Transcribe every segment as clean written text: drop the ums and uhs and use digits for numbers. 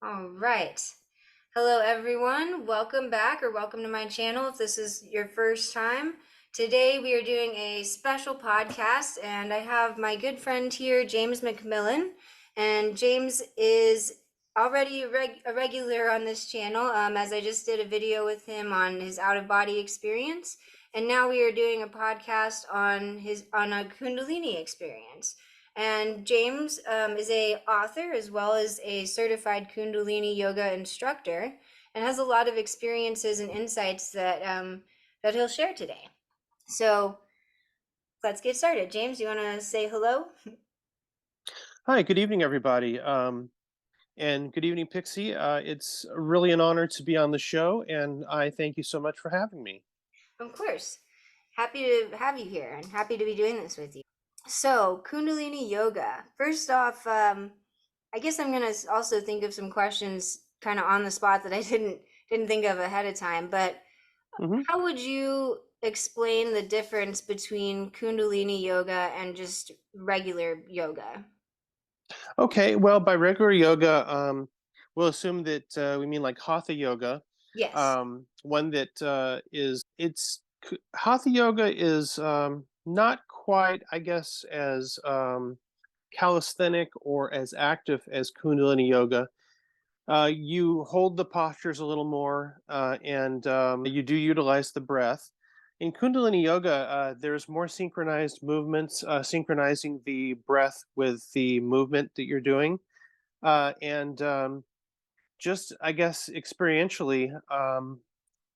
All right. Hello, everyone. Welcome back or welcome to my channel if this is your first time. Today we are doing a special podcast, and I have my good friend here, James McMillin. And James is already a regular on this channel, as I just did a video with him on his out-of-body experience. And now we are doing a podcast on a Kundalini experience. And James is a author as well as a certified Kundalini Yoga Instructor, and has a lot of experiences and insights that he'll share today. So let's get started. James, you want to say hello? Hi, good evening, everybody. And good evening, Pixie. It's really an honor to be on the show, and I thank you so much for having me. Of course. Happy to have you here and happy to be doing this with you. So, Kundalini Yoga. First off, I guess I'm gonna also think of some questions kind of on the spot that I didn't think of ahead of time. But hmm how would you explain the difference between Kundalini Yoga and just regular yoga? Okay, well, by regular yoga, we'll assume that we mean like Hatha yoga. Yes. One that Hatha yoga is not quite, I guess, as calisthenic or as active as Kundalini yoga. You hold the postures a little more, and you do utilize the breath. In Kundalini Yoga, there's more synchronized movements, synchronizing the breath with the movement that you're doing. And just, I guess, experientially,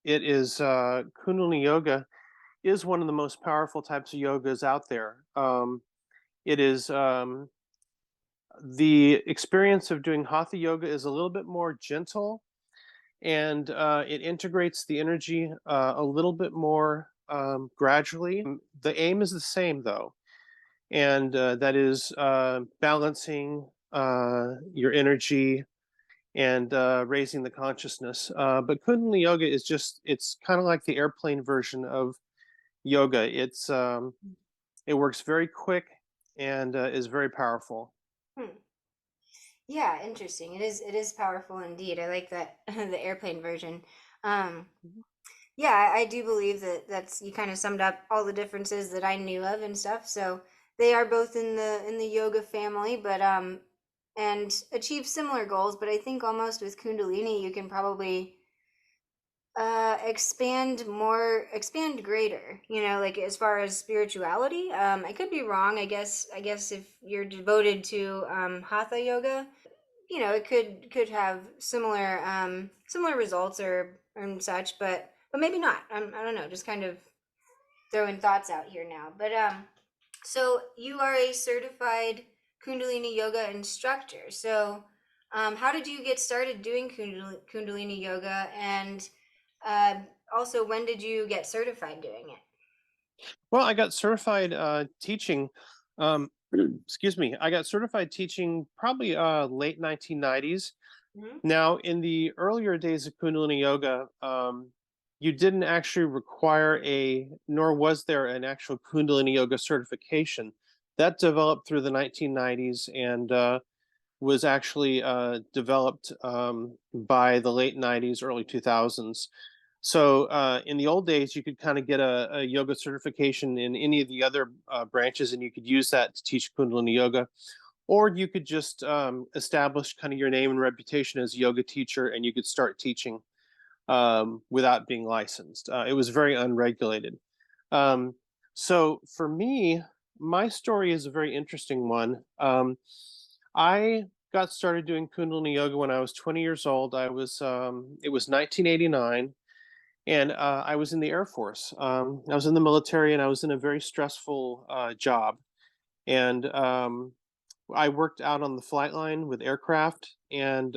it is Kundalini Yoga is one of the most powerful types of yogas out there. It is The experience of doing Hatha Yoga is a little bit more gentle, and it integrates the energy a little bit more gradually. The aim is the same, though, and that is balancing your energy and raising the consciousness. But Kundalini Yoga is it's kind of like the airplane version of yoga. It works very quick and is very powerful. Hmm. Yeah, interesting. It is powerful indeed. I like that the airplane version. Um, yeah, I do believe that that's you kind of summed up all the differences that I knew of and stuff. So they are both in the yoga family, but and achieve similar goals. But I think almost with Kundalini, you can probably expand greater, like as far as spirituality. I could be wrong. I guess if you're devoted to Hatha yoga, it could have similar results or and such, but maybe not. I don't know, just kind of throwing thoughts out here now. But so you are a certified Kundalini yoga instructor. So how did you get started doing Kundalini yoga, and uh, also when did you get certified doing it? Well, I got certified teaching. Excuse me. I got certified teaching probably late 1990s. Hmm. Now, in the earlier days of Kundalini Yoga, you didn't actually require nor was there an actual Kundalini Yoga certification. That developed through the 1990s and was actually developed by the late 90s, early 2000s. So in the old days, you could kind of get a yoga certification in any of the other branches, and you could use that to teach Kundalini Yoga. Or you could just establish kind of your name and reputation as a yoga teacher, and you could start teaching without being licensed. It was very unregulated. Um, so for me, my story is a very interesting one. I got started doing Kundalini Yoga when I was 20 years old. It was 1989, and I was in the Air Force. I was in the military, and I was in a very stressful job. And I worked out on the flight line with aircraft, and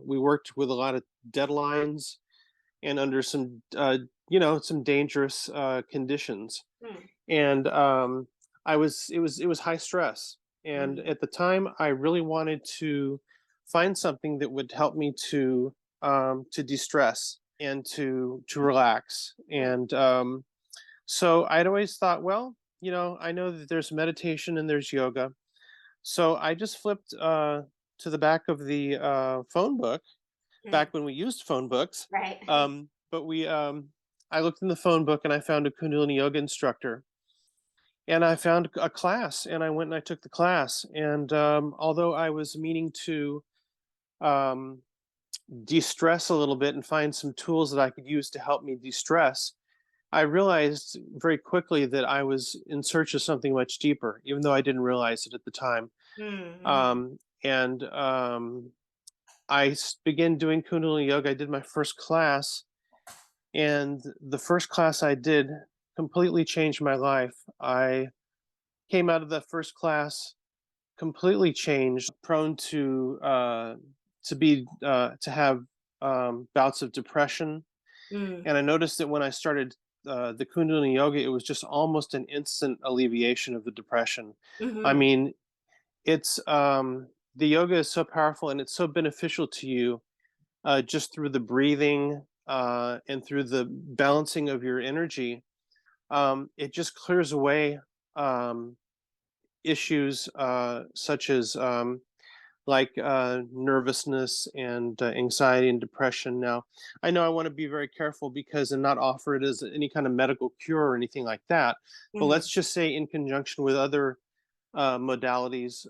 we worked with a lot of deadlines and under some dangerous conditions. Hmm. And it was high stress. And Hmm. at the time, I really wanted to find something that would help me to de-stress and to relax. And so I'd always thought, well, I know that there's meditation and there's yoga, so I just flipped to the back of the phone book, Mm. back when we used phone books. Right. But I looked in the phone book and I found a Kundalini Yoga instructor, and I found a class, and I went and I took the class. And although I was meaning to um, de-stress a little bit and find some tools that I could use to help me de-stress, I realized very quickly that I was in search of something much deeper, even though I didn't realize it at the time. Mm-hmm. And began doing Kundalini Yoga. I did my first class, and the first class I did completely changed my life. I came out of that first class completely changed, prone to have bouts of depression. Mm. And I noticed that when I started the Kundalini Yoga, it was just almost an instant alleviation of the depression. I Mm-hmm. mean, it's the yoga is so powerful and it's so beneficial to you, just through the breathing and through the balancing of your energy. It just clears away um, issues such as nervousness and anxiety and depression. Now, I know I want to be very careful because and not offer it as any kind of medical cure or anything like that. But Mm-hmm. let's just say, in conjunction with other modalities,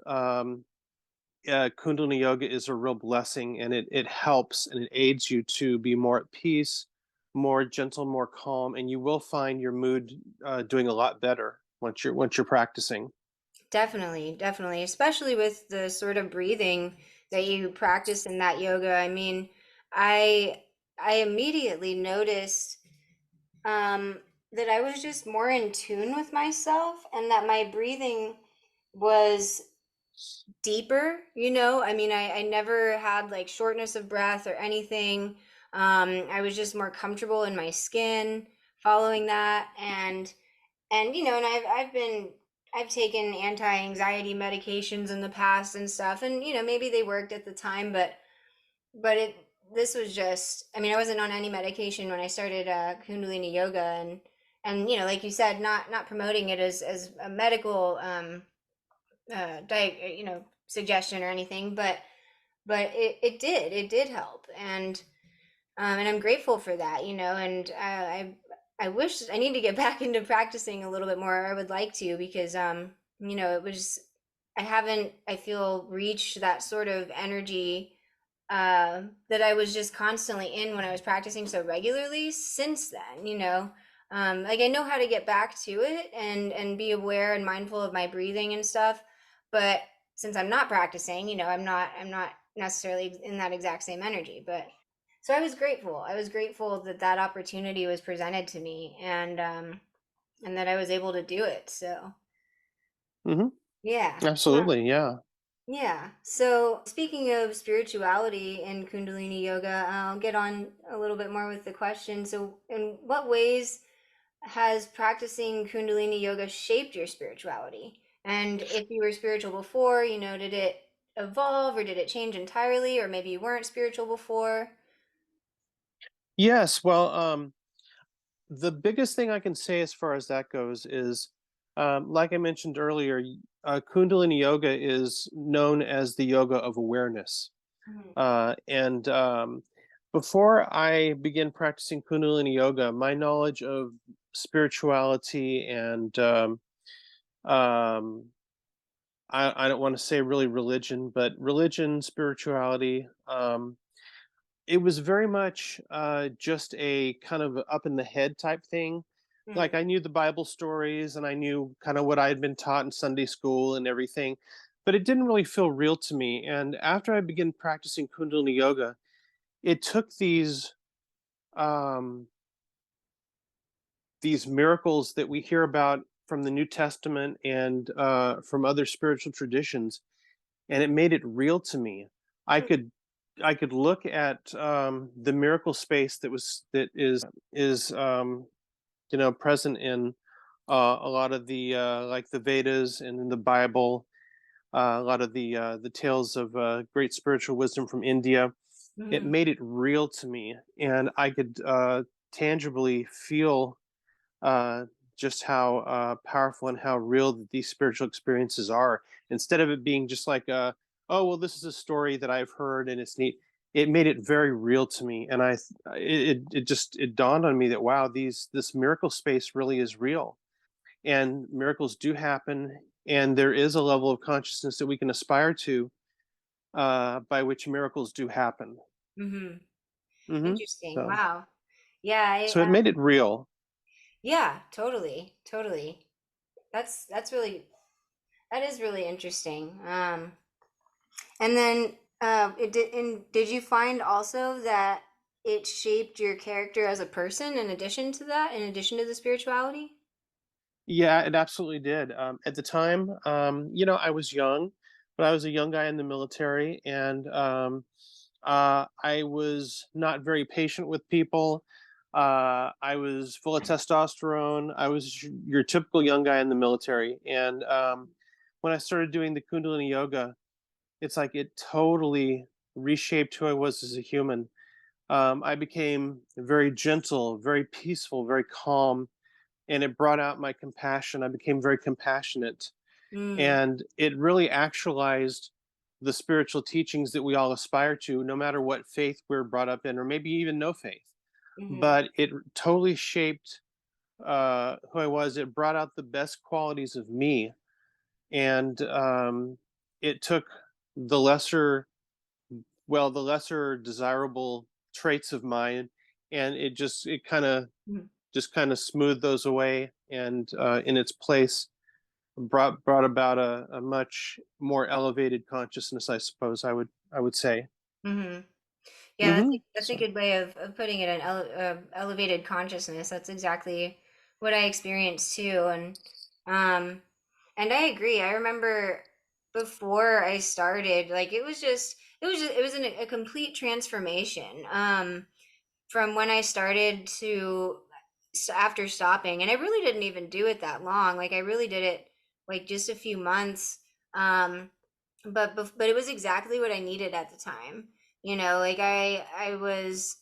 Kundalini Yoga is a real blessing, and it helps and it aids you to be more at peace, more gentle, more calm, and you will find your mood doing a lot better once you're practicing. Definitely, definitely, especially with the sort of breathing that you practice in that yoga. I mean, I I immediately noticed um that I was just more in tune with myself and that my breathing was deeper, you know? I mean, I never had like shortness of breath or anything. I was just more comfortable in my skin following that. And you know, and I've taken anti-anxiety medications in the past and stuff, and you know, maybe they worked at the time, but it this was just, I mean, I wasn't on any medication when I started Kundalini yoga. And you know, like you said, not promoting it as a medical you know, suggestion or anything, but it did help. And I'm grateful for that, you know. And I wish I need to get back into practicing a little bit more. I would like to, because you know, it was, I haven't, I feel, reached that sort of energy that I was just constantly in when I was practicing so regularly since then, you know. Like, I know how to get back to it and be aware and mindful of my breathing and stuff, but since I'm not practicing, you know, I'm not necessarily in that exact same energy. But so I was grateful. I was grateful that that opportunity was presented to me, and that I was able to do it. So Hmm. yeah. Well, Absolutely, yeah. yeah. So speaking of spirituality and Kundalini yoga, I'll get on a little bit more with the question. So, in what ways has practicing Kundalini yoga shaped your spirituality? And if you were spiritual before, you know, did it evolve or did it change entirely? Or maybe you weren't spiritual before? Yes, well, the biggest thing I can say as far as that goes is, like I mentioned earlier, Kundalini Yoga is known as the yoga of awareness. Mhm. And Before I began practicing Kundalini Yoga, my knowledge of spirituality and um, I don't want to say really religion, but religion, spirituality, it was very much just a kind of up in the head type thing. Like, Mhm. I knew the Bible stories and I knew kind of what I had been taught in Sunday school and everything, but it didn't really feel real to me. And after I began practicing Kundalini Yoga, it took um, these miracles that we hear about from the New Testament and from other spiritual traditions, and it made it real to me. I could I could look at the miracle space that is you know, present in a lot of the like the Vedas and in the Bible, a lot of the tales of great spiritual wisdom from India. It Mhm. made it real to me, and I could tangibly feel uh, just how powerful and how real that these spiritual experiences are. Instead of it being just like oh well, this is a story that I've heard and it's neat. It made it very real to me, and it dawned on me that wow, these this miracle space really is real, and miracles do happen, and there is a level of consciousness that we can aspire to, by which miracles do happen. Mm-hmm. Hmm. Interesting. So, Wow. Yeah, so it made it real. yeah, totally, totally. That's really that is really interesting. And then did you find also that it shaped your character as a person in addition to that, in addition to the spirituality? Yeah, it absolutely did. At the time, I was young, but I was a young guy in the military, and I was not very patient with people. I was full of testosterone. I was your typical young guy in the military, and when I started doing the Kundalini yoga, it's like it totally reshaped who I was as a human. I became very gentle, very peaceful, very calm, and it brought out my compassion. I became very compassionate, Mm, and it really actualized the spiritual teachings that we all aspire to, no matter what faith we're brought up in, or maybe even no faith. mm-hmm, But it totally shaped who I was. It brought out the best qualities of me, and it took the lesser, the lesser desirable traits of mine, and it kind of smoothed those away, and in its place brought about a much more elevated consciousness, I suppose I would say. mm-hmm. Yeah, Hmm. that's a So good way of putting it, an elevated consciousness. That's exactly what I experienced too, um, and I agree. I remember before I started, like it was a complete transformation. From when I started to after stopping, and I really didn't even do it that long. Like I really did it like just a few months. Um, but it was exactly what I needed at the time. You know, like I was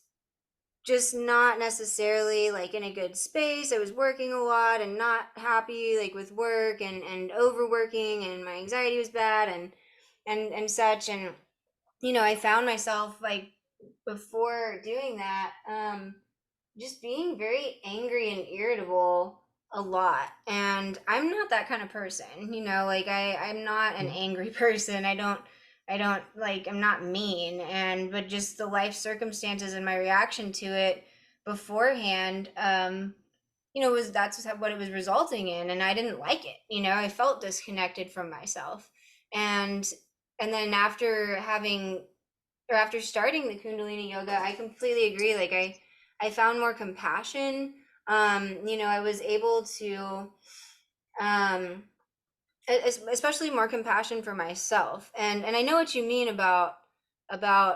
just not necessarily like in a good space. I was working a lot and not happy like with work and overworking, and my anxiety was bad and such. And I found myself like before doing that, just being very angry and irritable a lot. And I'm not that kind of person, like I'm not an mm, angry person. I don't like, I'm not mean, but just the life circumstances and my reaction to it beforehand, was that's what it was resulting in, and I didn't like it. I felt disconnected from myself. And and then after starting the Kundalini yoga, I completely agree. Like I found more compassion. I was able to, um, especially more compassion for myself. And I know what you mean about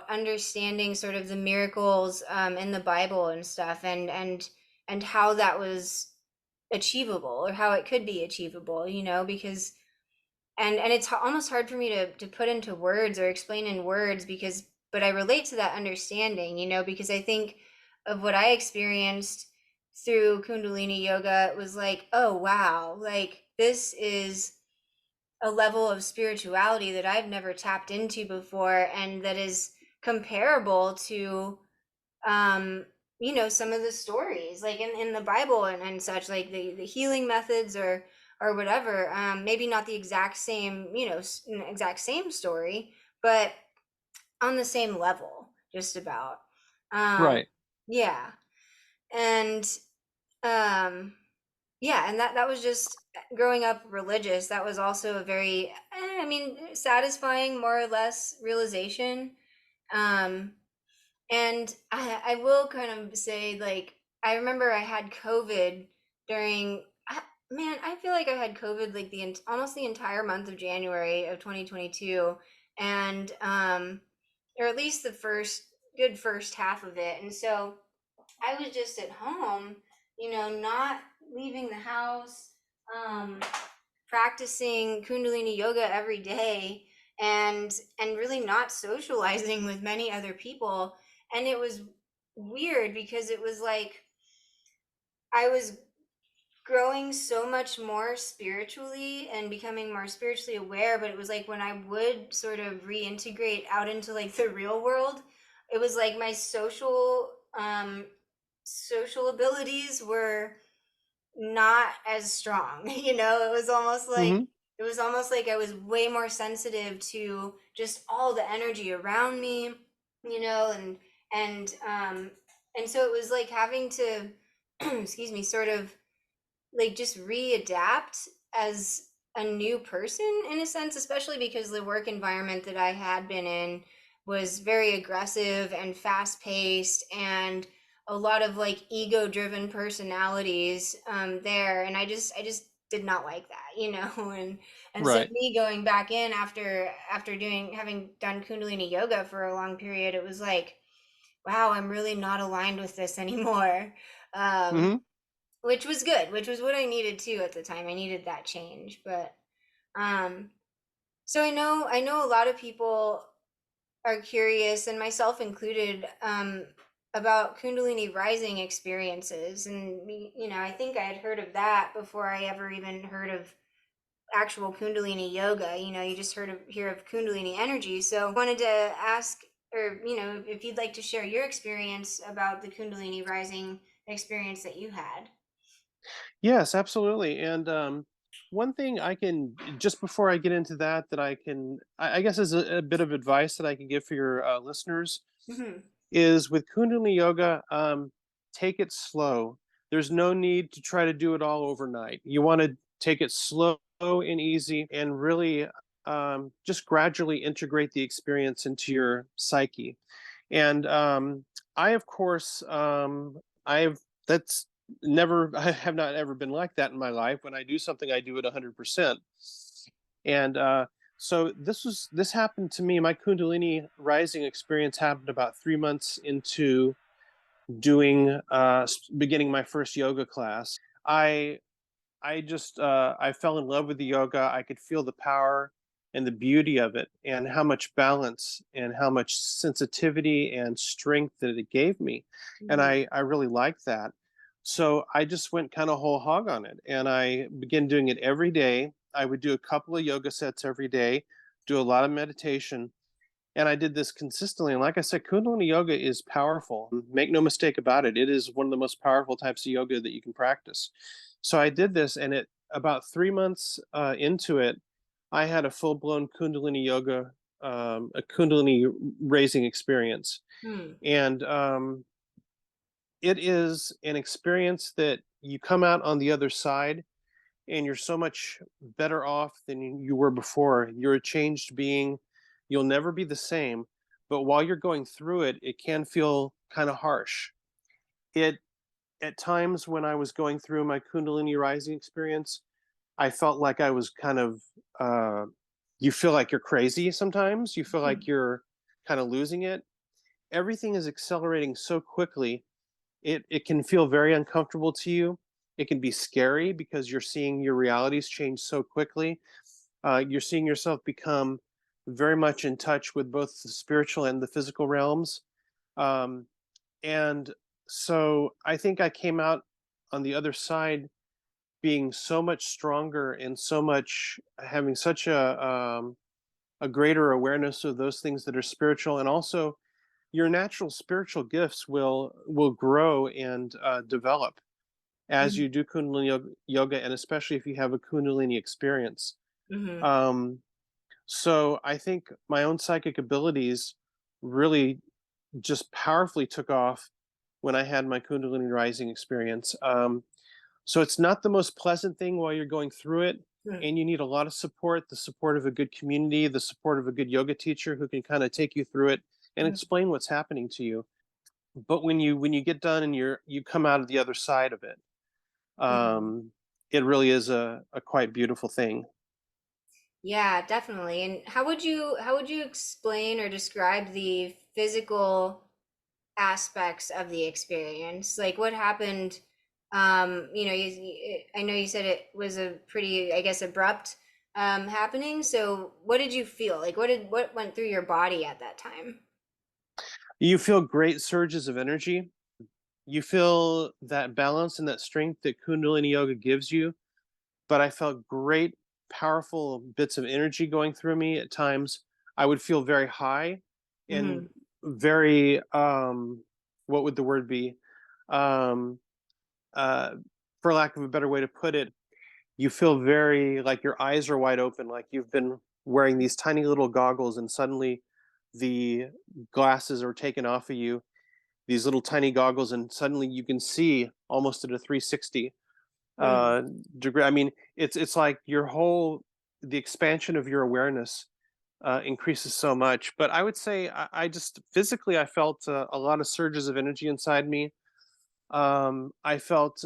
understanding sort of the miracles in the Bible and stuff, and how that was achievable, or how it could be achievable. Because and it's almost hard for me to put into words or explain in words, because but I relate to that understanding, because I think of what I experienced through Kundalini yoga. It was like, oh wow, like this is a level of spirituality that I've never tapped into before, and that is comparable to, um some of the stories like in the Bible and such, like the healing methods or whatever. Maybe not the exact same, exact same story, but on the same level, just about. um right. yeah. And um yeah, and that was just growing up religious. That was also a very, I mean, satisfying, more or less, realization. um and I will kind of say, like, I remember I had COVID during, man, I feel like I had COVID like almost the entire month of January of 2022, and or at least the first half of it. And so I was just at home, not leaving the house, um, practicing Kundalini yoga every day, and really not socializing with many other people. And it was weird because it was like I was growing so much more spiritually and becoming more spiritually aware, but it was like when I would sort of reintegrate out into like the real world, it was like my social abilities were not as strong. Hmm. It was almost like I was way more sensitive to just all the energy around me, you know, and and so it was like having to excuse me, sort of like just readapt as a new person in a sense, especially because the work environment that I had been in was very aggressive and fast paced, and a lot of like ego driven personalities there, and I just did not like that, and so Right. me going back in after doing having done Kundalini yoga for a long period, it was like, wow, I'm really not aligned with this anymore. um Hmm. which was good, which was what I needed too at the time. I needed that change. But um so I know a lot of people are curious, and myself included, about Kundalini rising experiences. And I think I had heard of that before I ever even heard of actual Kundalini yoga. You just hear of Kundalini energy. So I wanted to ask, or if you'd like to share your experience about the Kundalini rising experience that you had. Yes, absolutely. And one thing I can, just before I get into that, that I guess, is a bit of advice that I can give for your listeners, Hmm. is with Kundalini Yoga, take it slow. There's no need to try to do it all overnight. You want to take it slow and easy, and really just gradually integrate the experience into your psyche. And I, of course, I've that's never I have not ever been like that in my life. When I do something, I do it 100%. And so this happened to me. My Kundalini rising experience happened about 3 months into doing beginning my first yoga class. I I fell in love with the yoga. I could feel the power and the beauty of it, and how much balance and how much sensitivity and strength that it gave me. And Hmm. I really liked that. So I just went kind of whole hog on it, and I began doing it every day. I would do a couple of yoga sets every day, do a lot of meditation, and I did this consistently. And like I said, Kundalini yoga is powerful. Make no mistake about it. It is one of the most powerful types of yoga that you can practice. So I did this, and it about 3 months into it, I had a full blown Kundalini yoga, a Kundalini raising experience, Hmm. and it is an experience that you come out on the other side, and you're so much better off than you were before. You're a changed being. You'll never be the same. But while you're going through it, it can feel kind of harsh. It At times when I was going through my Kundalini rising experience, I felt like I was kind of uh, you feel like you're crazy sometimes. You feel like Hmm. you're kind of losing it. Everything is accelerating so quickly. It can feel very uncomfortable to you. It can be scary because you're seeing your realities change so quickly. You're seeing yourself become very much in touch with both the spiritual and the physical realms. Um, and so I think I came out on the other side being so much stronger, and so much having such a greater awareness of those things that are spiritual, and also your natural spiritual gifts will grow and develop as Hmm. you do Kundalini yoga, and especially if you have a Kundalini experience. Hmm. Um, so I think my own psychic abilities really just powerfully took off when I had my Kundalini rising experience. So it's not the most pleasant thing while you're going through it, Hmm. and you need a lot of support, the support of a good community, the support of a good yoga teacher who can kind of take you through it and Hmm. explain what's happening to you. But when you get done and you come out of the other side of it, Hmm. um, it really is a quite beautiful thing. Yeah, definitely. And how would you explain or describe the physical aspects of the experience? Like what happened? I know you said it was a pretty, I guess, abrupt happening. So what did you feel? Like what went through your body at that time? You feel great surges of energy. you feel that balance and that strength that Kundalini Yoga gives you. But I felt great, powerful bits of energy going through me. At times, I would feel very high and Mm-hmm. very, what would the word be? Um, uh, for lack of a better way to put it, you feel very like your eyes are wide open, like you've been wearing these tiny little goggles, and suddenly the glasses are taken off of you, these little tiny goggles, and suddenly you can see almost at a 360 Mm. uh degree. I mean, it's like your whole the expansion of your awareness increases so much. But I would say I just physically I felt a lot of surges of energy inside me. I felt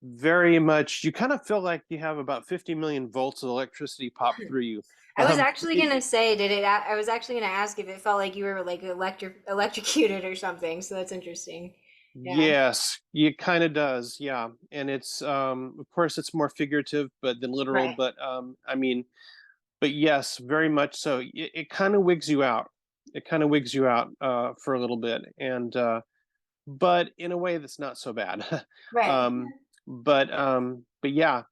very much, you kind of feel like you have about 50 million volts of electricity pop through you. I was um actually it, gonna say, I was actually gonna ask if it felt like you were like electrocuted or something. So that's interesting. Yeah. yes, it kind of does, yeah. And it's of course it's more figurative but than literal, Right. but I mean, but yes, very much so. It kind of wigs you out. It kind of wigs you out for a little bit, and but in a way that's not so bad. Right. um, but yeah,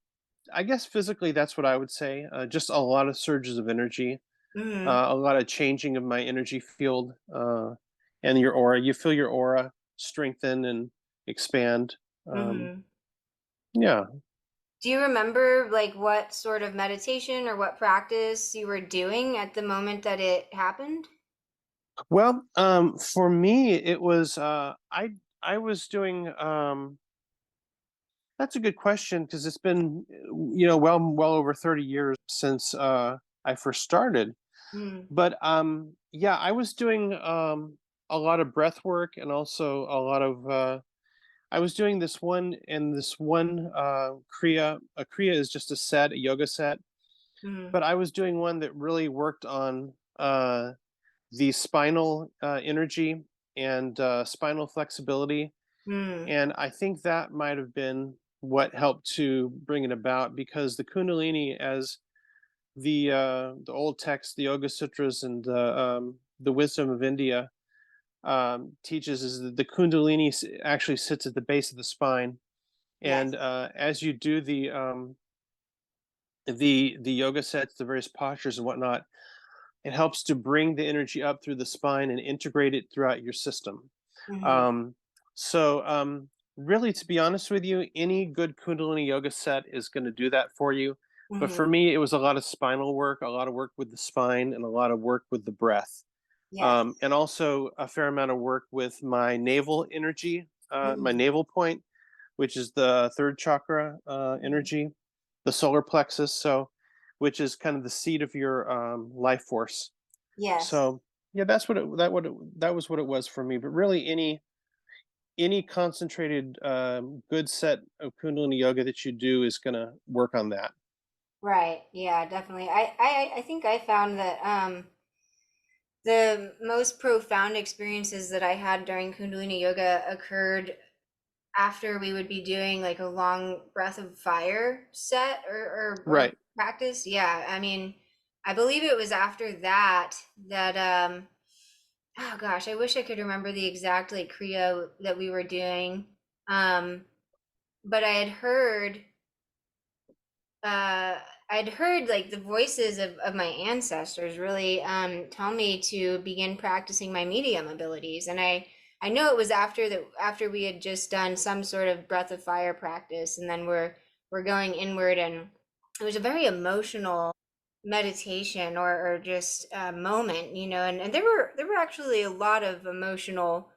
I guess physically that's what I would say. Just a lot of surges of energy, Mm-hmm. a lot of changing of my energy field, and your aura. You feel your aura strengthen and expand. Um, Mm-hmm. yeah. Do you remember like what sort of meditation or what practice you were doing at the moment that it happened? Well, for me, it was I was doing. That's a good question because it's been, well over 30 years since I first started. Mm. But yeah, I was doing a lot of breath work, and also a lot of. I was doing this one kriya. A kriya is just a set, a yoga set. Mm. But I was doing one that really worked on the spinal energy and spinal flexibility. Mm. And I think that might have been what helped to bring it about, because the Kundalini, as the old texts, the Yoga Sutras, and the wisdom of India teaches, is that the Kundalini actually sits at the base of the spine. Yes. And as you do the yoga sets, the various postures and whatnot, it helps to bring the energy up through the spine and integrate it throughout your system. Mm-hmm. Um, so, really, to be honest with you, any good Kundalini yoga set is going to do that for you. But for Mm-hmm. me, it was a lot of spinal work, a lot of work with the spine, and a lot of work with the breath, Yes. and also a fair amount of work with my navel energy, my Mm-hmm. navel point, which is the third chakra energy, the solar plexus. So, which is kind of the seat of your life force. Yes. So, yeah, that was what it was for me. But really, any concentrated good set of Kundalini yoga that you do is going to work on that. Right. Yeah, definitely. I think I found that the most profound experiences that I had during Kundalini yoga occurred after we would be doing like a long breath of fire set or Right. practice. Yeah, I mean, I believe it was after that that oh gosh, I wish I could remember the exact like kriya that we were doing. Um, but uh I'd heard like the voices of my ancestors really tell me to begin practicing my medium abilities. And I know it was after we had just done some sort of breath of fire practice, and then we're going inward, and it was a very emotional meditation or just a moment, and there were actually a lot of emotional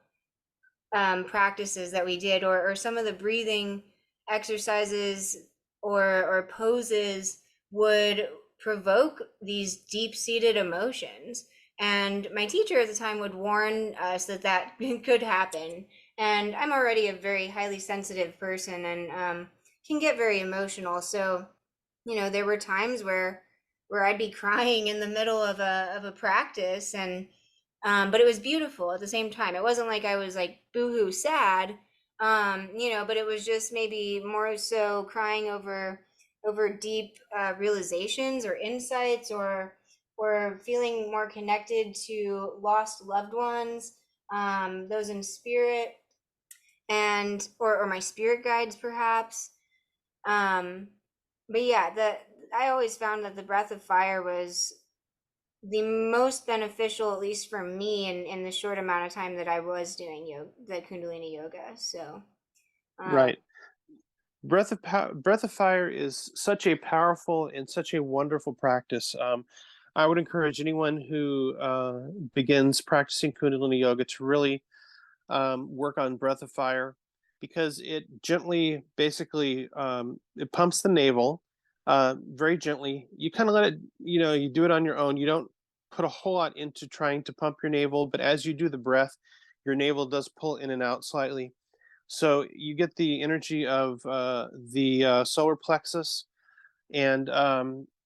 practices that we did, or some of the breathing exercises or poses would provoke these deep-seated emotions. And my teacher at the time would warn us that that could happen. And I'm already a very highly sensitive person, and can get very emotional. So, there were times where I'd be crying in the middle of a practice, and but it was beautiful at the same time. It wasn't like I was like boohoo sad, but it was just maybe more so crying over deep realizations or insights, or feeling more connected to lost loved ones, those in spirit. and or my spirit guides perhaps. But yeah, I always found that the breath of fire was the most beneficial, at least for me, in the short amount of time that I was doing the Kundalini yoga. So, um, Right. Breath of fire is such a powerful and such a wonderful practice. I would encourage anyone who begins practicing Kundalini yoga to really work on breath of fire, because it gently, basically, it pumps the navel very gently. You kind of let it, you do it on your own. You don't put a whole lot into trying to pump your navel, but as you do the breath, your navel does pull in and out slightly. So you get the energy of the solar plexus, and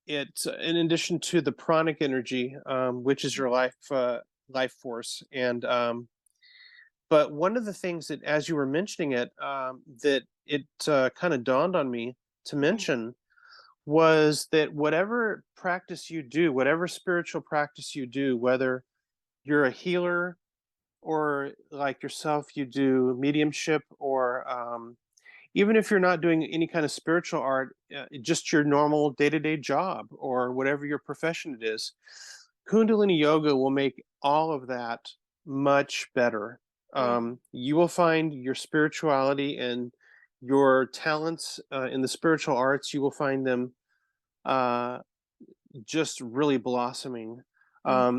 it's in addition to the pranic energy, which is your life force. And but one of the things that, as you were mentioning it, that it kind of dawned on me to mention was that whatever practice you do, whatever spiritual practice you do, whether you're a healer or like yourself, you do mediumship, or even if you're not doing any kind of spiritual art, just your normal day-to-day job or whatever your profession it is, Kundalini yoga will make all of that much better. You will find your spirituality and your talents in the spiritual arts, you will find them uh, just really blossoming.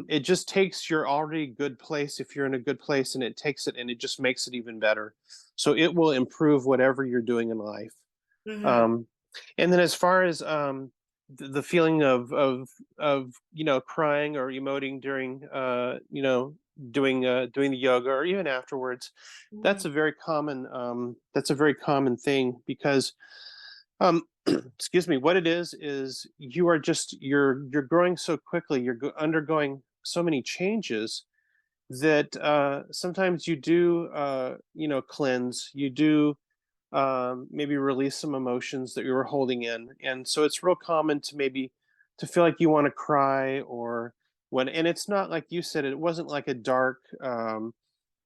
It just takes your already good place, if you're in a good place, and it takes it and it just makes it even better. So it will improve whatever you're doing in life. mm-hmm, Um, and then as far as the feeling of crying or emoting during doing the yoga, or even afterwards, mm-hmm, that's a very common thing, because um, excuse me, what it is you are just you're growing so quickly, you're undergoing so many changes that sometimes you do cleanse, you do maybe release some emotions that you were holding in. And so it's real common to maybe to feel like you want to cry, or when, and it's not like you said, it wasn't like a dark,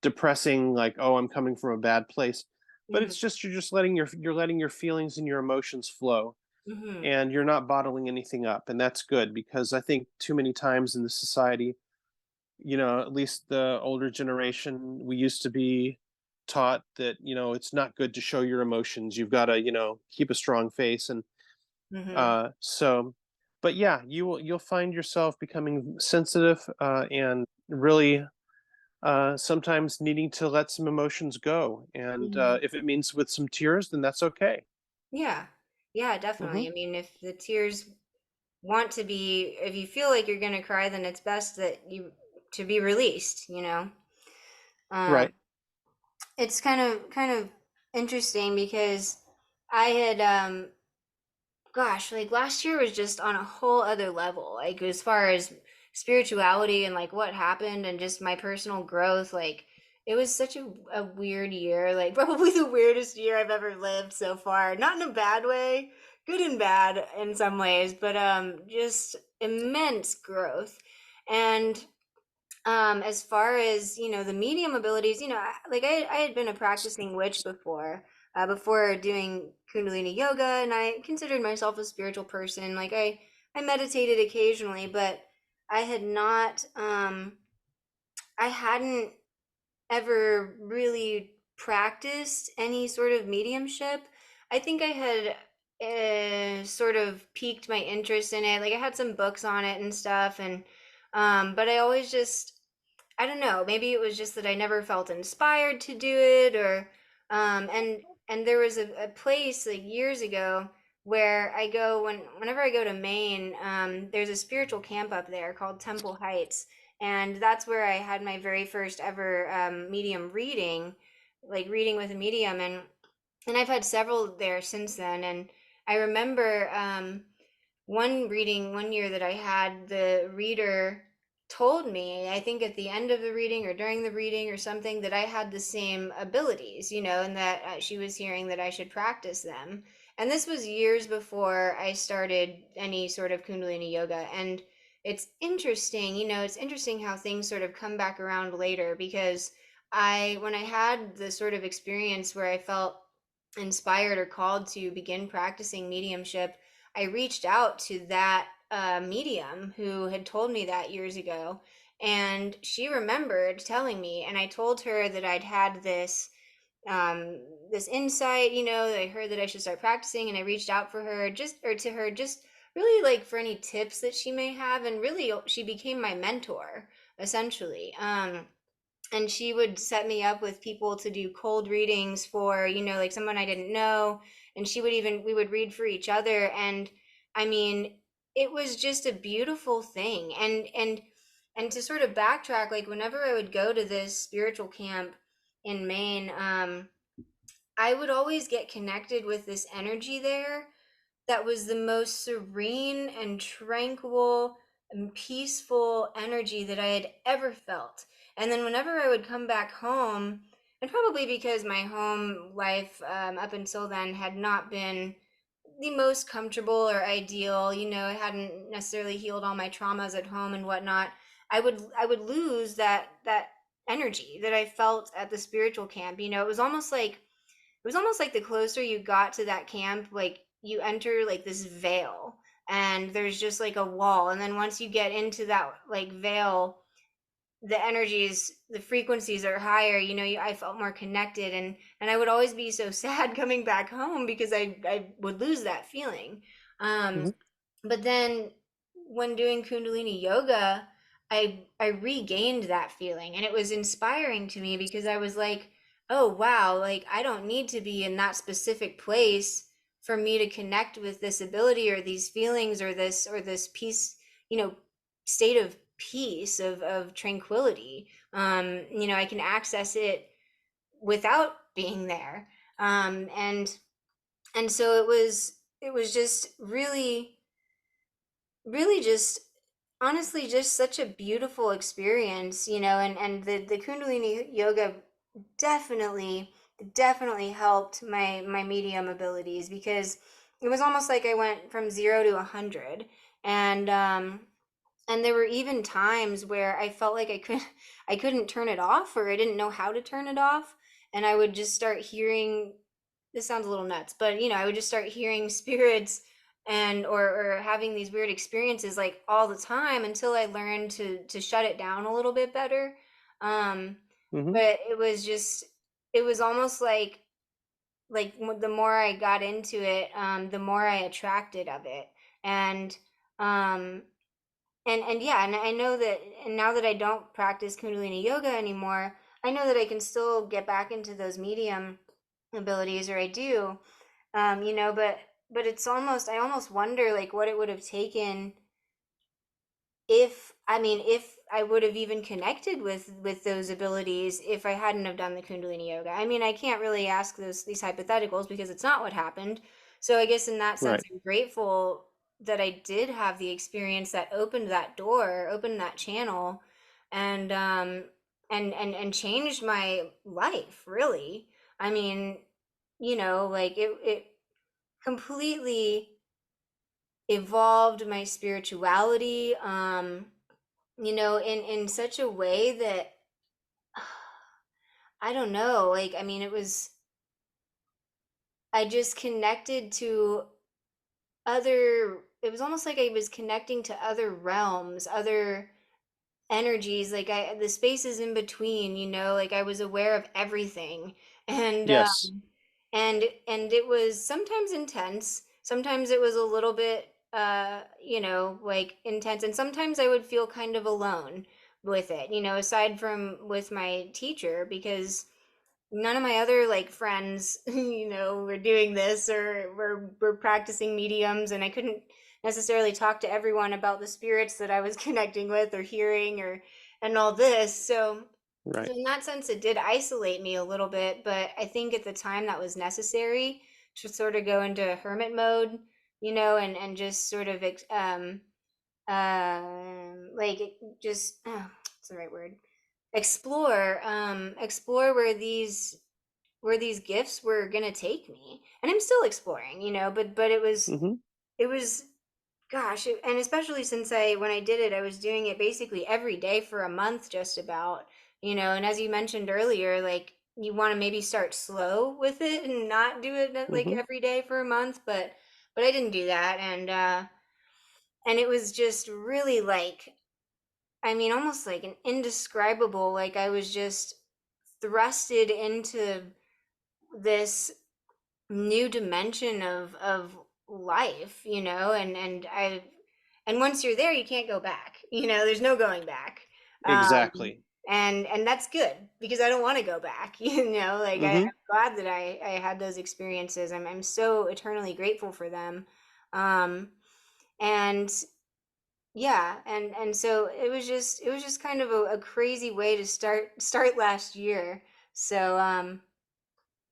depressing, like, oh, I'm coming from a bad place. But mm-hmm, it's just, you're letting your feelings and your emotions flow, mm-hmm, and you're not bottling anything up. And that's good, because I think too many times in the society, at least the older generation, we used to be taught that, it's not good to show your emotions. You've got to, keep a strong face. And mm-hmm. so, but yeah, you'll find yourself becoming sensitive, and really sometimes needing to let some emotions go. And Mm-hmm. if it means with some tears, then that's okay. Yeah, yeah, Hmm. definitely. I mean, if the tears want to be, if you feel like you're gonna cry, then it's best that you to be released. Um, Right. it's kind of interesting because I had gosh, like last year was just on a whole other level. Like as far as spirituality and like what happened and just my personal growth, like it was such a weird year, like probably the weirdest year I've ever lived so far. Not in a bad way, good and bad in some ways, but just immense growth. And as far as the medium abilities, like I had been a practicing witch before, before doing Kundalini yoga, and I considered myself a spiritual person. Like I meditated occasionally, but I had not I hadn't ever really practiced any sort of mediumship. I think I had sort of piqued my interest in it. Like I had some books on it and stuff, and but I always just, I don't know, maybe it was just that I never felt inspired to do it, or and there was a place like years ago where I go whenever I go to Maine, there's a spiritual camp up there called Temple Heights, and that's where I had my very first ever medium reading, like reading with a medium, and I've had several there since then, and I remember one reading one year that I had, the reader told me, I think at the end of the reading or during the reading or something, that I had the same abilities, and that she was hearing that I should practice them. And this was years before I started any sort of Kundalini yoga. And it's interesting, it's interesting how things sort of come back around later because when I had the sort of experience where I felt inspired or called to begin practicing mediumship, I reached out to that medium who had told me that years ago. And she remembered telling me, and I told her that I'd had this insight, that I heard that I should start practicing, and I reached out for her to her just really like for any tips that she may have, and really she became my mentor essentially. And she would set me up with people to do cold readings for, like someone I didn't know, and we would read for each other. And I mean, it was just a beautiful thing. And to sort of backtrack, like whenever I would go to this spiritual camp in Maine, I would always get connected with this energy there that was the most serene and tranquil and peaceful energy that I had ever felt. And then whenever I would come back home, and probably because my home life up until then had not been the most comfortable or ideal, I hadn't necessarily healed all my traumas at home and whatnot. I would lose that energy that I felt at the spiritual camp. It was almost like the closer you got to that camp, like you enter like this veil, and there's just like a wall. And then once you get into that like veil, the frequencies are higher. I felt more connected, and I would always be so sad coming back home because I would lose that feeling. Um, Mhm. but then when doing Kundalini yoga, I regained that feeling, and it was inspiring to me because I was like, "Oh wow, like I don't need to be in that specific place for me to connect with this ability or these feelings or this peace, you know, state of peace of tranquility. I can access it without being there." And so it was just really really just honestly just such a beautiful experience, and the Kundalini yoga definitely definitely helped my medium abilities, because it was almost like I went from 0 to 100. And there were even times where I felt like I couldn't turn it off, or I didn't know how to turn it off. And I would just start hearing, this sounds a little nuts, but I would just start hearing spirits, and or having these weird experiences like all the time, until I learned to shut it down a little bit better. Um Mhm. but it was almost like the more I got into it, the more I attracted of it. And um and yeah, and I know that, and now that I don't practice Kundalini yoga anymore, I know that I can still get back into those medium abilities, or I do. But I almost wonder like what it would have taken, if I would have even connected with those abilities if I hadn't have done the Kundalini yoga. I mean, I can't really ask these hypotheticals because it's not what happened. So I guess in that sense, Right. I'm grateful that I did have the experience that opened that door, opened that channel, and and changed my life, really. I mean, like it completely evolved my spirituality, in such a way that I don't know, like I mean, I just connected to it was almost like I was connecting to other realms, other energies, like the spaces in between, like I was aware of everything. And Yes. and it was sometimes intense, sometimes it was a little bit like intense, and sometimes I would feel kind of alone with it, aside from with my teacher, because none of my other like friends were doing this, or were practicing mediums, and I couldn't necessarily talk to everyone about the spirits that I was connecting with or hearing, or and all this. So Right. in that sense, it did isolate me a little bit, but I think at the time that was necessary to sort of go into hermit mode, and just sort of like just what's the right word, explore where these gifts were going to take me. And I'm still exploring, but Mhm. it was gosh, and especially since when I did it, I was doing it basically every day for a month, just about, and as you mentioned earlier, like you want to maybe start slow with it and not do it like Hmm. every day for a month, but I didn't do that. And it was just really like, I mean, almost like an indescribable, like I was just thrusted into this new dimension of life, and once you're there, you can't go back. There's no going back. Um, Exactly. and that's good because I don't want to go back. Like I'm Hmm. glad that I had those experiences. I'm so eternally grateful for them. Um, and yeah, and so it was just kind of a crazy way to start last year. So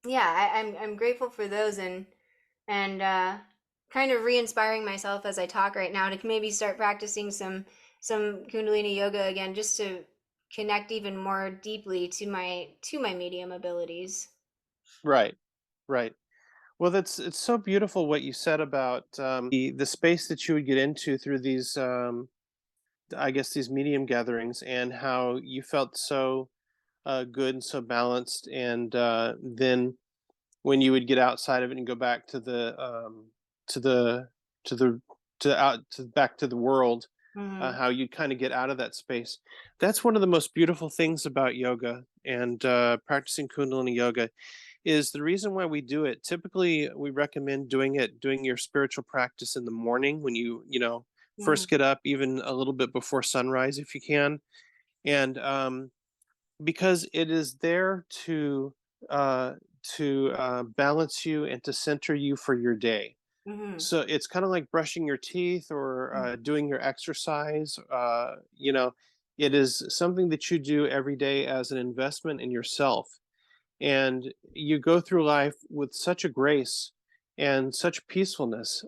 yeah, I'm grateful for those, and kind of re-inspiring myself as I talk right now to maybe start practicing some Kundalini yoga again, just to connect even more deeply to my medium abilities. Right. Right. Well, it's so beautiful what you said about the space that you would get into through these I guess these medium gatherings, and how you felt so good and so balanced, and then when you would get outside of it and go back to the to the to out to back to the world, Mm-hmm. how you kind of get out of that space. That's one of the most beautiful things about yoga and practicing Kundalini yoga, is the reason why we do it. Typically, we recommend doing your spiritual practice in the morning when you Mm-hmm. first get up, even a little bit before sunrise if you can, and because it is there uh, to balance you and to center you for your day. Mm-hmm. So it's kind of like brushing your teeth or doing your exercise. It is something that you do every day as an investment in yourself, and you go through life with such a grace and such peacefulness.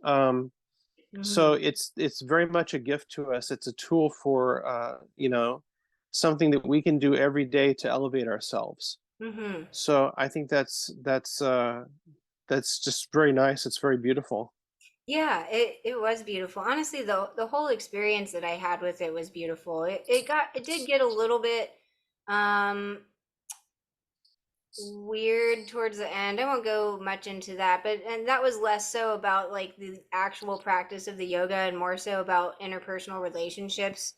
So Mm-hmm. it's very much a gift to us. It's a tool for something that we can do every day to elevate ourselves. Mm-hmm. So I think that's just very nice. It's very beautiful. Yeah, it was beautiful. Honestly, the whole experience that I had with it was beautiful. It did get a little bit um weird towards the end. I won't go much into that, but and that was less so about like the actual practice of the yoga and more so about interpersonal relationships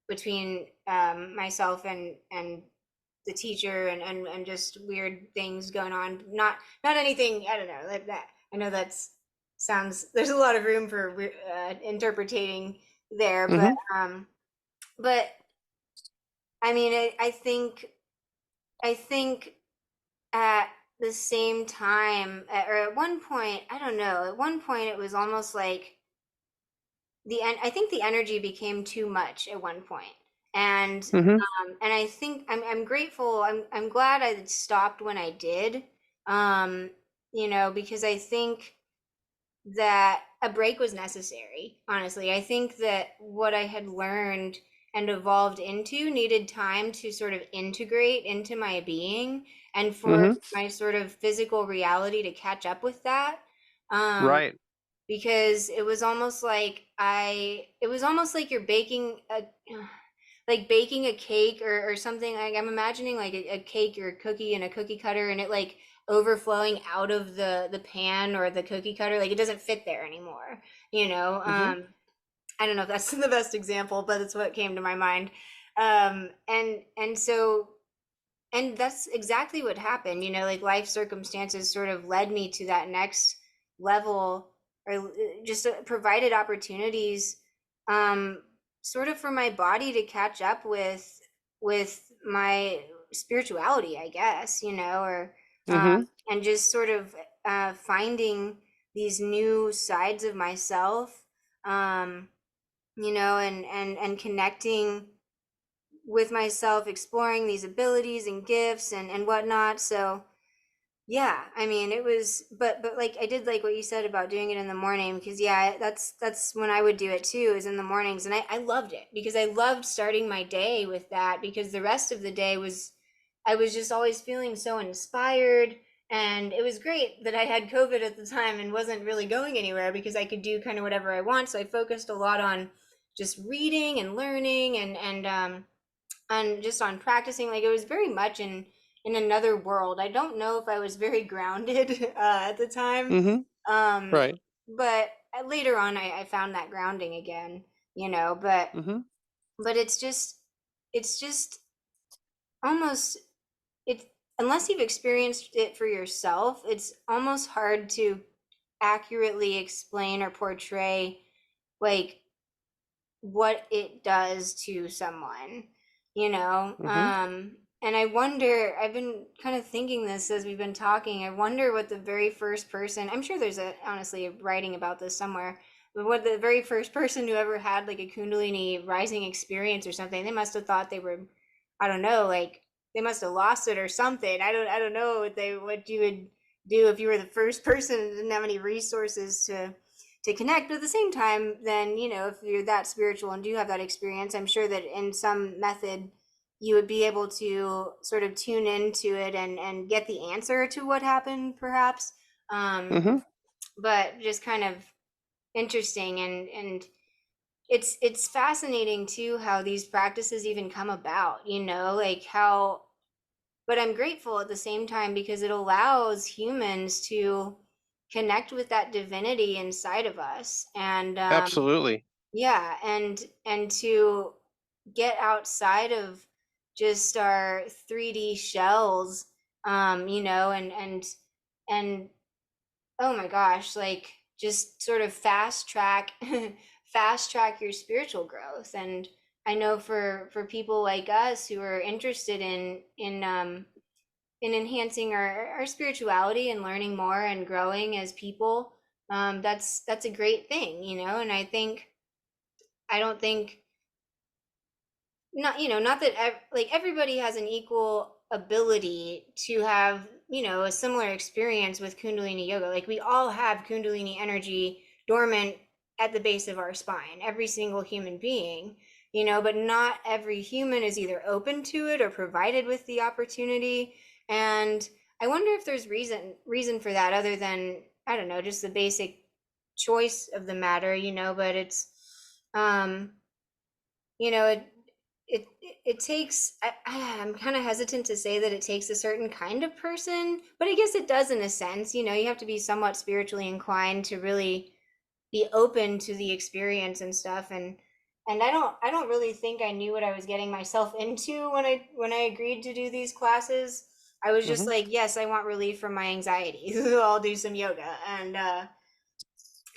between myself and the teacher, and just weird things going on. Not anything, I don't know, like that. I know that's sounds there's a lot of room for interpreting there, but Hmm. um but I mean I think at the same time, or at one point, I don't know, at one point it was almost like I think the energy became too much at one point. And Hmm. and I think I'm grateful. I'm glad I stopped when I did. Um, because I think that a break was necessary. Honestly, I think that what I had learned and evolved into needed time to sort of integrate into my being, and for Hmm. my sort of physical reality to catch up with that. Um, Right. because it was almost like you're baking a cake, or something. Like I'm imagining like a cake or a cookie in a cookie cutter, and it like overflowing out of the pan or the cookie cutter, like it doesn't fit there anymore, you know Hmm. um I don't know if that's the best example, but it's what came to my mind. And that's exactly what happened. Like life circumstances sort of led me to that next level, or just provided opportunities, um, sort of for my body to catch up with my spirituality, I guess, or Hmm. and just sort of finding these new sides of myself, um, and connecting with myself, exploring these abilities and gifts and whatnot. So yeah, I mean, it was, but like I did like what you said about doing it in the morning, because yeah, that's when I would do it too, is in the mornings, and I loved it because I loved starting my day with that, because the rest of the day I was just always feeling so inspired. And it was great that I had COVID at the time and wasn't really going anywhere, because I could do kind of whatever I want. So I focused a lot on just reading and learning, and on practicing. Like, it was very much in another world. I don't know if I was very grounded at the time. Mm-hmm. Um, Right. but later on, I found that grounding again, but Mm-hmm. it's just almost, it unless you've experienced it for yourself, it's almost hard to accurately explain or portray, like, what it does to someone, Mm-hmm. and I wonder, I've been kind of thinking this as we've been talking. I wonder what the very first person, I'm sure there's honestly a writing about this somewhere, but what the very first person who ever had like a Kundalini rising experience or something, they must have thought they were, I don't know, like, they must have lost it or something. I don't know what you would do if you were the first person and didn't have any resources to connect. But at the same time, then, if you're that spiritual and do have that experience, I'm sure that in some method you would be able to sort of tune into it and get the answer to what happened, perhaps. um Mm-hmm. but just kind of interesting, and it's fascinating too how these practices even come about, like how, but I'm grateful at the same time because it allows humans to connect with that divinity inside of us, and Absolutely. yeah, and to get outside of just our 3D shells, and oh my gosh, like, just sort of fast track fast track your spiritual growth. And I know for people like us who are interested in enhancing our spirituality and learning more and growing as people, that's a great thing, and I don't think, not that like everybody has an equal ability to have, a similar experience with Kundalini yoga. Like, we all have Kundalini energy dormant at the base of our spine, every single human being, but not every human is either open to it or provided with the opportunity. And I wonder if there's reason for that, other than, I don't know, just the basic choice of the matter, but it's, um it it takes, I'm kind of hesitant to say that it takes a certain kind of person, but I guess it does in a sense. You have to be somewhat spiritually inclined to really be open to the experience and stuff. And I don't really think I knew what I was getting myself into when I agreed to do these classes. I was just Mm-hmm. like, yes, I want relief from my anxiety. So I'll do some yoga. And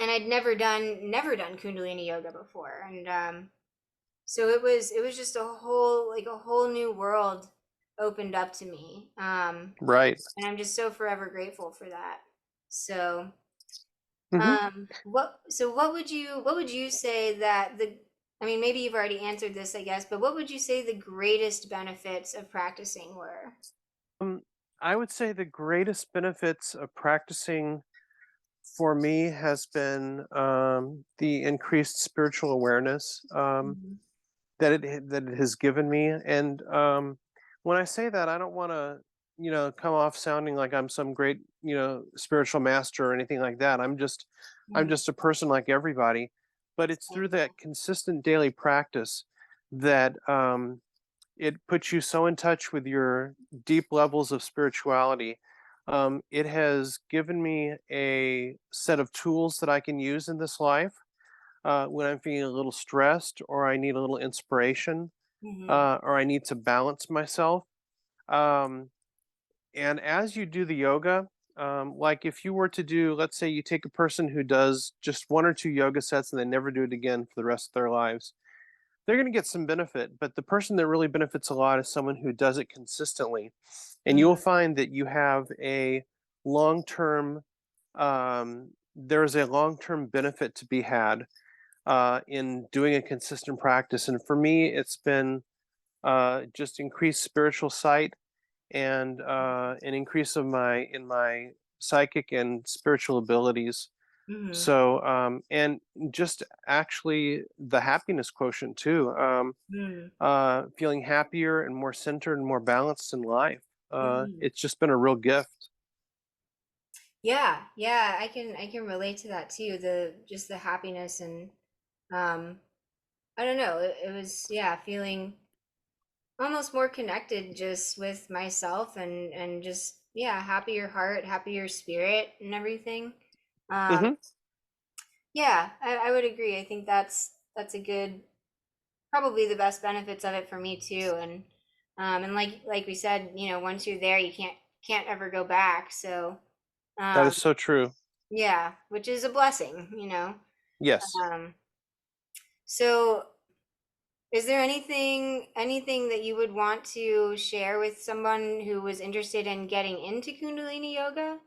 I'd never done Kundalini yoga before. And so it was just a whole new world opened up to me. Right. And I'm just so forever grateful for that. So Mm-hmm. what would you say that the, I mean, maybe you've already answered this, I guess, but what would you say the greatest benefits of practicing were? Um, I would say the greatest benefits of practicing for me has been the increased spiritual awareness Mhm. that it has given me. And when I say that, I don't want to, come off sounding like I'm some great, spiritual master or anything like that. I'm Mhm. just a person like everybody. But it's through that consistent daily practice that it puts you so in touch with your deep levels of spirituality. It has given me a set of tools that I can use in this life when I'm feeling a little stressed or I need a little inspiration Mhm. or I need to balance myself. Um, and as you do the yoga, like if you were to do, let's say you take a person who does just one or two yoga sets and they never do it again for the rest of their lives, they're going to get some benefit. But the person that really benefits a lot is someone who does it consistently. And you'll Mhm. find that you have a long term, there's a long term benefit to be had in doing a consistent practice. And for me, it's been just increased spiritual sight and an increase of my psychic and spiritual abilities. Mhm. So and just actually the happiness quotient too. Mhm. Feeling happier and more centered and more balanced in life. Mhm. It's just been a real gift. Yeah, yeah, I can relate to that too. The just the happiness, and um I don't know, it was, yeah, feeling almost more connected just with myself and just, yeah, happier heart, happier spirit and everything. Um, Hmm. yeah, I would agree. I think that's a good, probably the best benefits of it for me too. And like we said, once you're there, you can't ever go back. So That um, is so true. yeah, which is a blessing. Yes. Um, so is there anything that you would want to share with someone who was interested in getting into Kundalini yoga?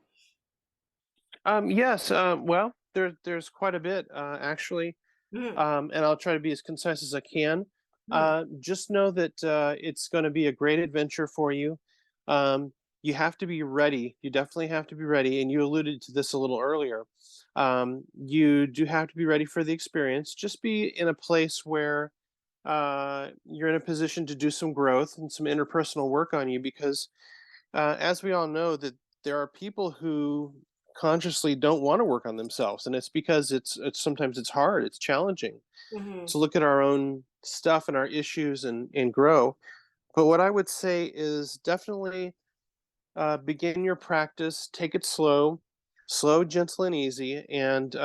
Yes. Well, there's quite a bit actually, Mm, and I'll try to be as concise as I can. mm, Just know that it's going to be a great adventure for you. Um, you have to be ready. You definitely have to be ready, and you alluded to this a little earlier. You do have to be ready for the experience. Just be in a place where you're in a position to do some growth and some interpersonal work on you, because as we all know, that there are people who consciously don't want to work on themselves, and it's because it's sometimes it's hard, it's challenging mm-hmm, to look at our own stuff and our issues and grow. But what I would say is definitely begin your practice, take it slow, gentle, and easy. And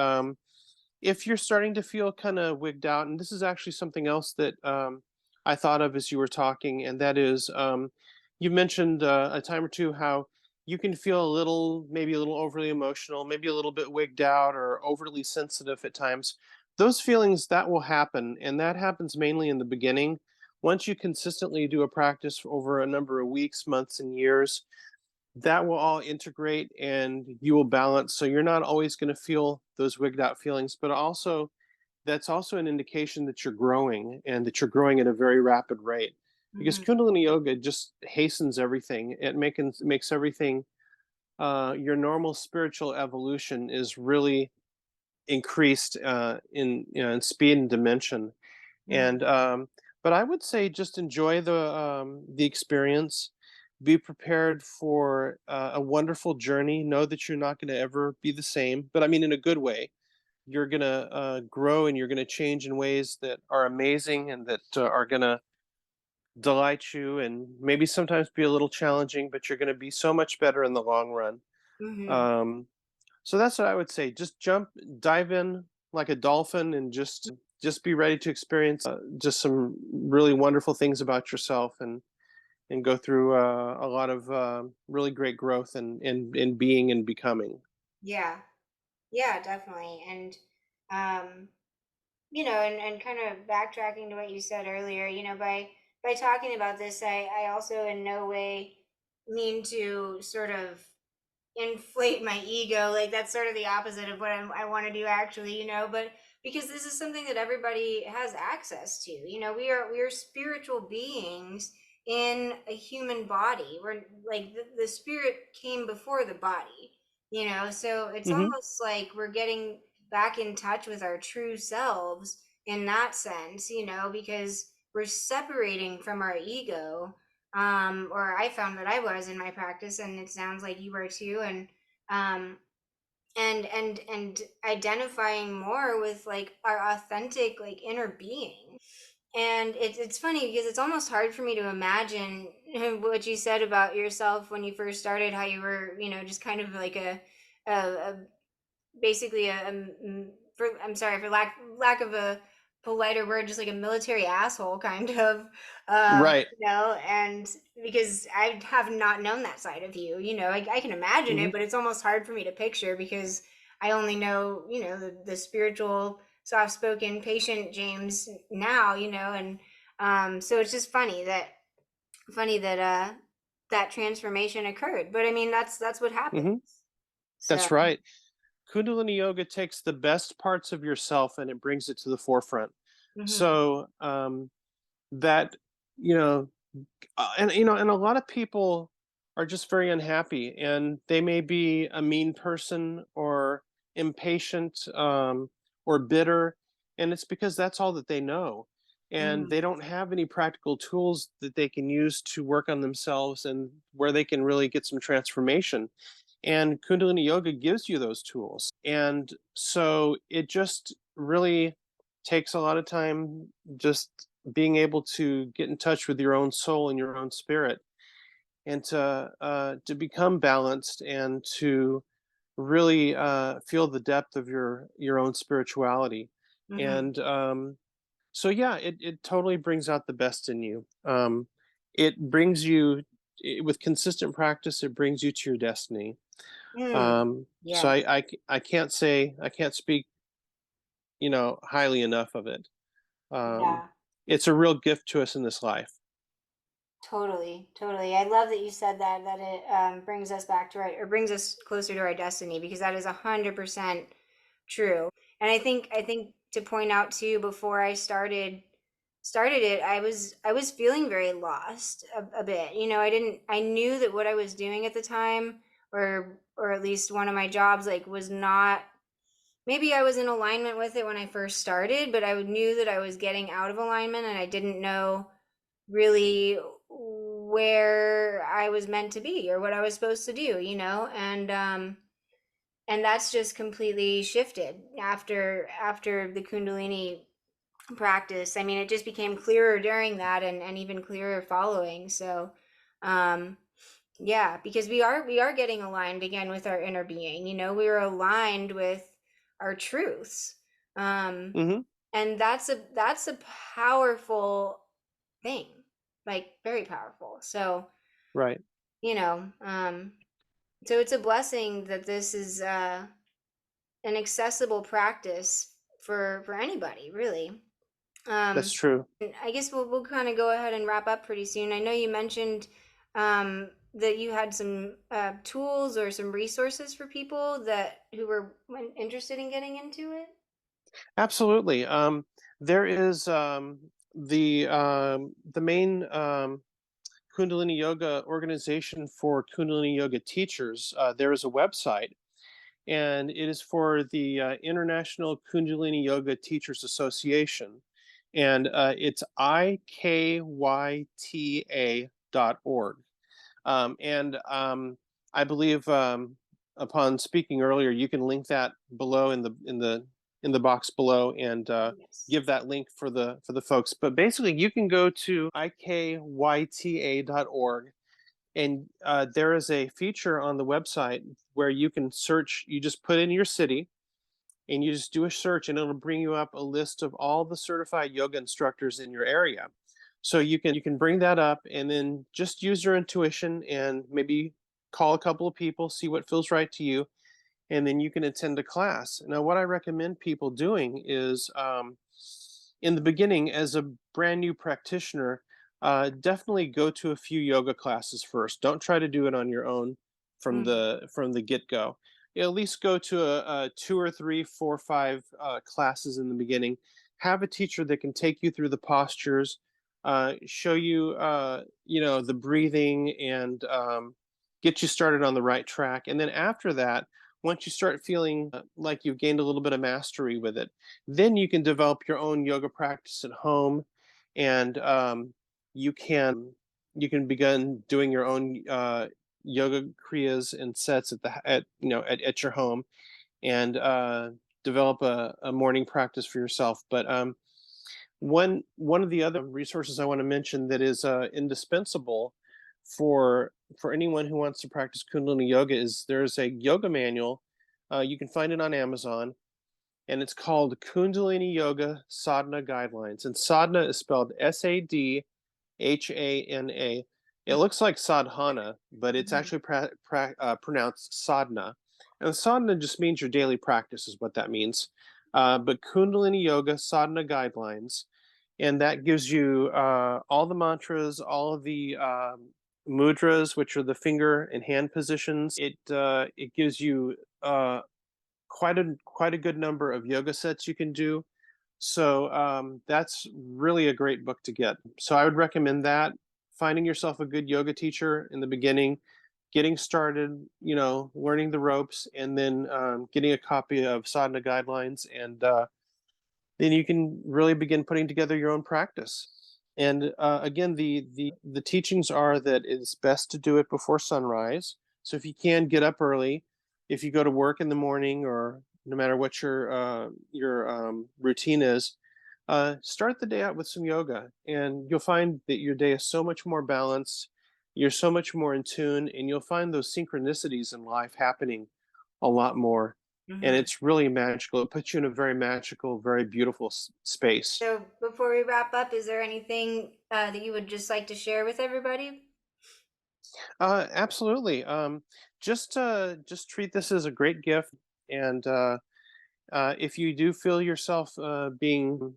if you're starting to feel kind of wigged out, and this is actually something else that I thought of as you were talking, and that is you mentioned a time or two how you can feel a little, maybe a little overly emotional, maybe a little bit wigged out or overly sensitive at times. Those feelings, that will happen, and that happens mainly in the beginning. Once you consistently do a practice over a number of weeks, months, and years, that will all integrate and you will balance. So you're not always going to feel those wigged out feelings, but also that's also an indication that you're growing and that you're growing at a very rapid rate. Because mm-hmm, Kundalini Yoga just hastens everything. It makes everything. Your normal spiritual evolution is really increased in speed and dimension. mm-hmm, And but I would say just enjoy the experience. Be prepared for a wonderful journey. Know that you're not going to ever be the same, but I mean in a good way. You're going to grow and you're going to change in ways that are amazing and that are going to delight you, and maybe sometimes be a little challenging, but you're going to be so much better in the long run. mm-hmm. Um, so that's what I would say. Just dive in like a dolphin, and just be ready to experience just some really wonderful things about yourself, and go through a lot of really great growth and being and becoming. Yeah, yeah, definitely. And um, and kind of backtracking to what you said earlier, by talking about this, I also in no way mean to sort of inflate my ego. Like that's sort of the opposite of what I want to do actually, but because this is something that everybody has access to. We are spiritual beings in a human body. We're like the spirit came before the body, so it's Hmm. almost like we're getting back in touch with our true selves in that sense, because we're separating from our ego, or I found that I was in my practice, and it sounds like you were too, um, and identifying more with like our authentic like inner being. And it's funny because it's almost hard for me to imagine what you said about yourself when you first started, how you were, just kind of like a basically for I'm sorry for lack of a politer word, just like a military asshole kind of, Right. and because I have not known that side of you, I can imagine Hmm. it, but it's almost hard for me to picture because I only know, the spiritual, soft-spoken, patient James now, and so it's just funny that that transformation occurred. But I mean, that's what happens. Hmm. So That's right. Kundalini Yoga takes the best parts of yourself and it brings it to the forefront. mhm, So that you know and a lot of people are just very unhappy, and they may be a mean person or impatient, or bitter, and it's because that's all that they know, and mhm, they don't have any practical tools that they can use to work on themselves and where they can really get some transformation. And Kundalini Yoga gives you those tools, and so it just really takes a lot of time, just being able to get in touch with your own soul and your own spirit, and to become balanced and to really feel the depth of your own spirituality. Mm-hmm. And so yeah, it totally brings out the best in you. It brings you with consistent practice, it brings you to your destiny. Mm. So Yeah. I can't say, I can't speak, highly enough of it. Um, Yeah. it's a real gift to us in this life. Totally, totally. I love that you said that it brings us back to our, or brings us closer to our destiny, because that is 100% true. And I think to point out too, before I started it, I was feeling very lost a bit. I knew that what I was doing at the time, or at least one of my jobs, like, was not, maybe I was in alignment with it when I first started, but I knew that I was getting out of alignment, and I didn't know really where I was meant to be or what I was supposed to do. And that's just completely shifted after the Kundalini practice. I mean, it just became clearer during that, and even clearer following. So um yeah, because we are getting aligned again with our inner being. We are aligned with our truths. Um Hmm. and that's a powerful thing, like, very powerful. So Right. you know um so it's a blessing that this is an accessible practice for anybody, really. That's um true. and I guess we'll kind of go ahead and wrap up pretty soon. I know you mentioned that you had some tools or some resources for people that who were interested in getting into it. Absolutely. There is the main Kundalini Yoga organization for Kundalini Yoga teachers. There is a website, and it is for the International Kundalini Yoga Teachers Association, and it's ikyta.org. And I believe, upon speaking earlier, you can link that below in the box below, and Yes. give that link for the folks. But basically, you can go to ikyta.org, and there is a feature on the website where you can search. You just put in your city, and you just do a search, and it'll bring you up a list of all the certified yoga instructors in your area. So you can bring that up, and then just use your intuition and maybe call a couple of people, see what feels right to you, and then you can attend a class. Now, what I recommend people doing is, in the beginning, as a brand new practitioner, definitely go to a few yoga classes first. Don't try to do it on your own from Mm. the get go. At least go to a two or three, four, five classes in the beginning. Have a teacher that can take you through the postures, show you, the breathing, and get you started on the right track. And then after that, once you start feeling like you've gained a little bit of mastery with it, then you can develop your own yoga practice at home, and you can you can begin doing your own yoga kriyas and sets at your home, and develop a morning practice for yourself. But one of the other resources I want to mention that is indispensable for anyone who wants to practice Kundalini yoga is there's a yoga manual. You can find it on Amazon, and it's called Kundalini Yoga Sadhana Guidelines. And sadhana is spelled Sadhana. It looks like sadhana, but it's Mhm. actually pronounced sadhana. And sadhana just means your daily practice, is what that means. But Kundalini Yoga Sadhana Guidelines, and that gives you all the mantras, all of the mudras, which are the finger and hand positions. It gives you quite a good number of yoga sets you can do. So that's really a great book to get. So I would recommend that. Finding yourself a good yoga teacher in the beginning, getting started, learning the ropes, and then getting a copy of sadhana guidelines, and then you can really begin putting together your own practice. And again, the teachings are that it's best to do it before sunrise. So if you can, get up early. If you go to work in the morning, or no matter what your routine is, start the day out with some yoga, and you'll find that your day is so much more balanced. You're so much more in tune, and you'll find those synchronicities in life happening a lot more. And Hmm. it's really magical. It puts you in a very magical, very beautiful space. So before we wrap up, is there anything that you would just like to share with everybody? Absolutely. Just treat this as a great gift, and if you do feel yourself being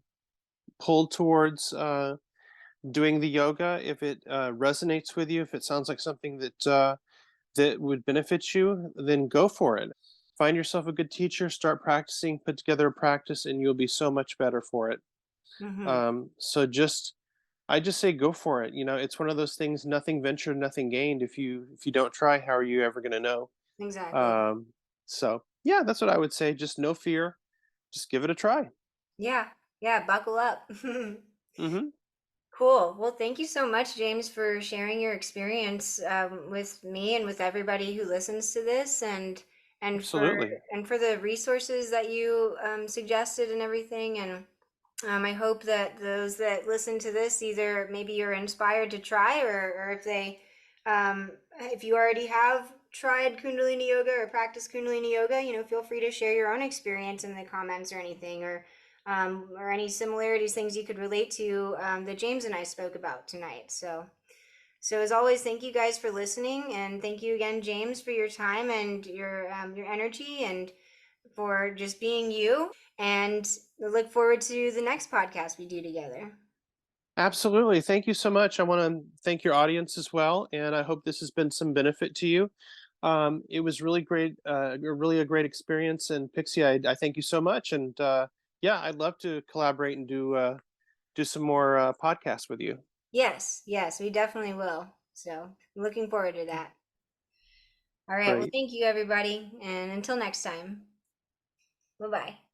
pulled towards doing the yoga, if it resonates with you, if it sounds like something that would benefit you, then go for it. Find yourself a good teacher, start practicing, put together a practice, and you'll be so much better for it. Hmm. So just I just say go for it. You know, it's one of those things, nothing ventured, nothing gained. If you don't try, how are you ever gonna know? Exactly. Um, so yeah, that's what I would say. Just no fear. Just give it a try. Yeah. Yeah. Buckle up. Hmm. Cool. Well, thank you so much, James, for sharing your experience with me and with everybody who listens to this, and for Absolutely. and for the resources that you suggested and everything. And I hope that those that listen to this, either maybe you're inspired to try, or if you already have tried Kundalini yoga or practice Kundalini yoga, feel free to share your own experience in the comments or anything, or any similarities, things you could relate to that James and I spoke about tonight. So as always, thank you guys for listening, and thank you again, James, for your time and your energy, and for just being you. And I look forward to the next podcast we do together. Absolutely. Thank you so much. I want to thank your audience as well, and I hope this has been some benefit to you. It was really great, really a great experience. And Pixie, I thank you so much. And yeah, I'd love to collaborate and do some more podcasts with you. Yes, yes, we definitely will. So I'm looking forward to that. All right. Well, Great. thank you, everybody. And until next time, bye bye.